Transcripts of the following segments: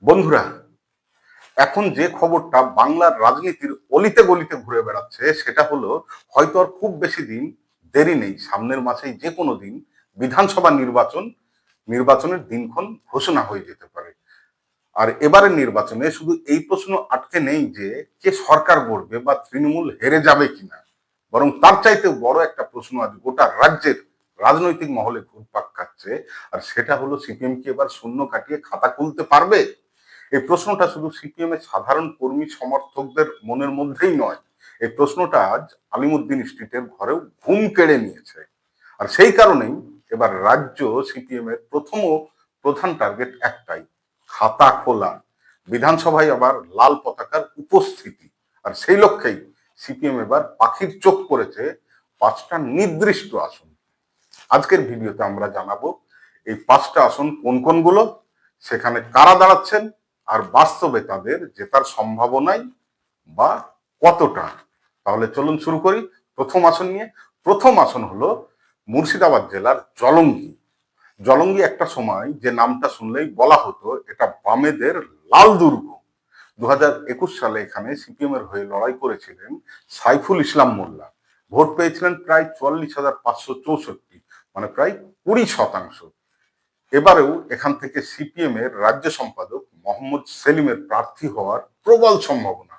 বন্ধুরা, এখন যে খবরটা বাংলার রাজনীতির অলিতে গলিতে ঘুরে বেড়াচ্ছে সেটা হলো হয়তো আর খুব বেশি দিন দেরি নেই, সামনের মাসেই যে কোনো দিন বিধানসভা নির্বাচনের দিনক্ষণ ঘোষণা হয়ে যেতে পারে। আর এবারের নির্বাচনে শুধু এই প্রশ্ন আটকে নেই যে কে সরকার গড়বে বা তৃণমূল হেরে যাবে কিনা, বরং তার চাইতে বড় একটা প্রশ্ন আজ গোটা রাজ্যের রাজনৈতিক মহলে ঘুরপাক খাচ্ছে। আর সেটা হলো সিপিএম কি এবার শূন্য কাটিয়ে খাতা খুলতে পারবে? এই প্রশ্নটা শুধু সিপিএম এর সাধারণ কর্মী সমর্থকদের মনের মধ্যেই নয়, এই প্রশ্নটা আজ আলিমুদ্দিন স্ট্রিটের ঘরেও ঘুম কেড়ে নিয়েছে। আর সেই কারণেই এবার রাজ্য সিপিএম এর প্রথম ও প্রধান টার্গেট একটাই, খাতা খোলা, বিধানসভায় আবার লাল পতাকার উপস্থিতি। আর সেই লক্ষ্যেই সিপিএম এবার পাখির চোখ করেছে পাঁচটা নির্দিষ্ট আসন। আজকের ভিডিওতে আমরা জানাবো এই পাঁচটা আসন কোন কোনগুলো, সেখানে কারা দাঁড়াচ্ছেন, আর বাস্তবে তাদের জেতার সম্ভাবনাই বা কতটা। তাহলে চলুন শুরু করি প্রথম আসন নিয়ে। প্রথম আসন হলো মুর্শিদাবাদ জেলার জলঙ্গি। জলঙ্গি একটা সময় যে নামটা শুনলেই বলা হতো এটা বামেদের লাল দুর্গ। 2021 সালে এখানে সিপিএম এর হয়ে লড়াই করেছিলেন সাইফুল ইসলাম মোল্লা। ভোট পেয়েছিলেন প্রায় 44,564, মানে প্রায় 20%। এবারেও এখান থেকে সিপিএম এর রাজ্য সম্পাদক মোহাম্মদ সেলিমের প্রার্থী হওয়ার প্রবল সম্ভাবনা।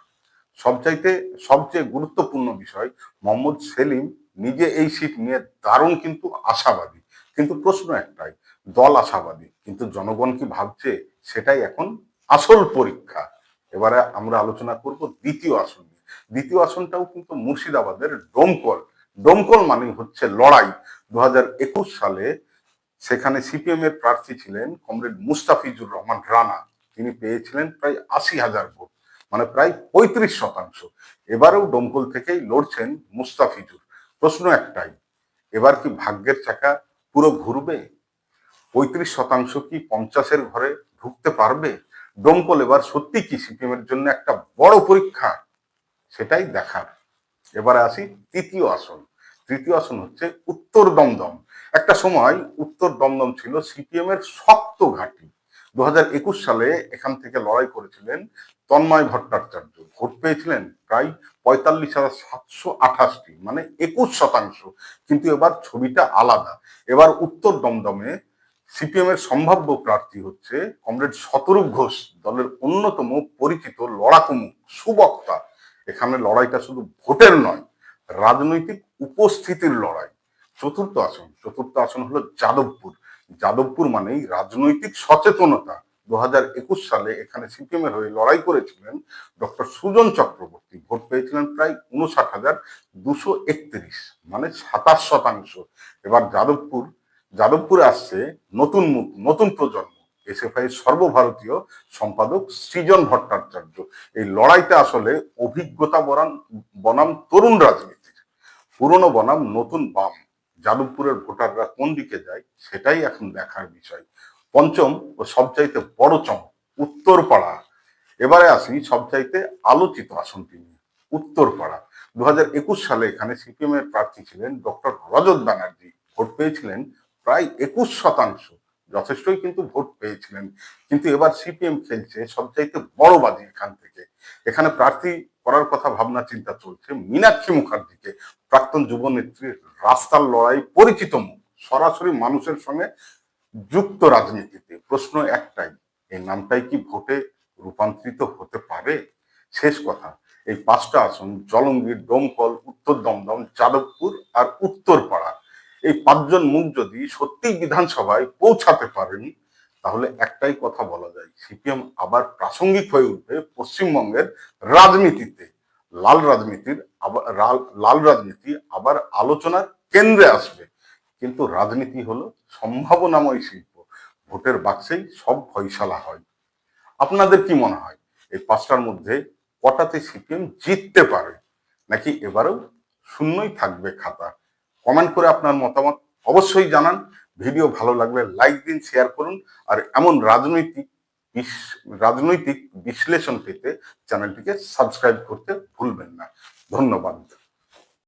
সবচেয়ে গুরুত্বপূর্ণ বিষয়, মোহাম্মদ সেলিম নিজে এই সিট নিয়ে দারুণ কিন্তু আশাবাদী। কিন্তু প্রশ্ন একটাই, দল আশাবাদী কিন্তু জনগণ কি ভাবছে, সেটাই এখন আসল পরীক্ষা। এবারে আমরা আলোচনা করব দ্বিতীয় আসন নিয়ে। দ্বিতীয় আসনটাও কিন্তু মুর্শিদাবাদের ডোমকল। ডোমকল মানে হচ্ছে লড়াই। 2021 সালে সেখানে সিপিএম এর প্রার্থী ছিলেন কমরেড মুস্তাফিজুর রহমান রানা। তিনি পেয়েছিলেন প্রায় 80,000 ভোট, মানে প্রায় 35%। এবারেও ডোমকল থেকেই লড়ছেন মুস্তাফিজুর। প্রশ্ন একটাই, এবার কি ভাগ্যের চাকা পুরো ঘুরবে? 35% কি 50-এর ঘরে ঢুকতে পারবে? ডোমকল এবার সত্যি কি সিপিএম এর জন্য একটা বড় পরীক্ষা? সেটাই দেখার। এবারে আসি তৃতীয় আসন। তৃতীয় আসন হচ্ছে উত্তর দমদম। একটা সময় উত্তর দমদম ছিল সিপিএম এর শক্ত ঘাঁটি। 2021 সালে এখান থেকে লড়াই করেছিলেন তন্ময় ভট্টাচার্য। ভোট পেয়েছিলেন প্রায় 45,728, মানে 21%। কিন্তু এবার ছবিটা আলাদা। এবার উত্তর দমদমে সিপিএম এর সম্ভাব্য প্রার্থী হচ্ছে কমরেড শতরূপ ঘোষ, দলের অন্যতম পরিচিত লড়াকু মুখ, সুবক্তা। এখানে লড়াইটা শুধু ভোটের নয়, রাজনৈতিক উপস্থিতির লড়াই। চতুর্থ আসন হলো যাদবপুর। যাদবপুর মানেই রাজনৈতিক সচেতনতা। 2021 সালে এখানে সিপিএম এর হয়ে লড়াই করেছিলেন ডক্টর সুজন চক্রবর্তী। ভোট পেয়েছিলেন প্রায় 59,231, মানে 27%। এবার যাদবপুরে আসছে নতুন মুখ, নতুন প্রজন্ম। এসএফআই সর্বভারতীয় সম্পাদক সৃজন ভট্টাচার্য। এই লড়াইটা আসলে অভিজ্ঞতা বনাম তরুণ রাজনীতির, পুরনো বনাম নতুন বাম। যাদবপুরের ভোটাররা কোন দিকে যায় সেটাই এখন দেখার বিষয়। পঞ্চম ও সবচাইতে বড় চমক, উত্তরপাড়া। এবারে আসি সবচাইতে আলোচিত আসনটি নিয়ে, উত্তরপাড়া। 2021 সালে এখানে সিপিএম এর প্রার্থী ছিলেন ডক্টর রজত ব্যানার্জি। ভোট পেয়েছিলেন প্রায় 21%। যথেষ্টই কিন্তু ভোট পেয়েছিলেন। কিন্তু এবার সিপিএম খেলছে সবচাইতে বড় বাজি এখান থেকে। এখানে প্রার্থী করার কথা ভাবনা চিন্তা চলছে মীনাক্ষী মুখার্জিকে, প্রাক্তন যুব নেত্রীর রাস্তার লড়াই পরিচিত মুখ, সরাসরি মানুষের সঙ্গে যুক্ত রাজনীতিতে। প্রশ্ন একটাই, এই নামটাই কি ভোটে রূপান্তরিত হতে পারে? শেষ কথা, এই পাঁচটা আসন জলঙ্গি, ডোমকল, উত্তর দমদম, যাদবপুর আর উত্তরপাড়া, এই পাঁচজন মুখ যদি সত্যি বিধানসভায় পৌঁছাতে পারেন, তাহলে একটাই কথা বলা যায়, সিপিএম আবার প্রাসঙ্গিক হয়ে উঠবে পশ্চিমবঙ্গের রাজনীতিতে। লাল রাজনীতি আবার আলোচনার কেন্দ্রে আসবে। কিন্তু রাজনীতি হলো সম্ভাবনাময় শিল্প, ভোটের বাক্সেই সব ফয়সালা হয়। আপনাদের কি মনে হয়, এই পাঁচটার মধ্যে কটাতে সিপিএম জিততে পারে, নাকি এবারেও শূন্যই থাকবে খাতা? কমেন্ট করে আপনার মতামত অবশ্যই জানান। ভিডিও ভালো লাগলে লাইক দিন, শেয়ার করুন। আর এমন রাজনৈতিক বিশ্লেষণ পেতে চ্যানেলটিকে সাবস্ক্রাইব করতে ভুলবেন না। ধন্যবাদ।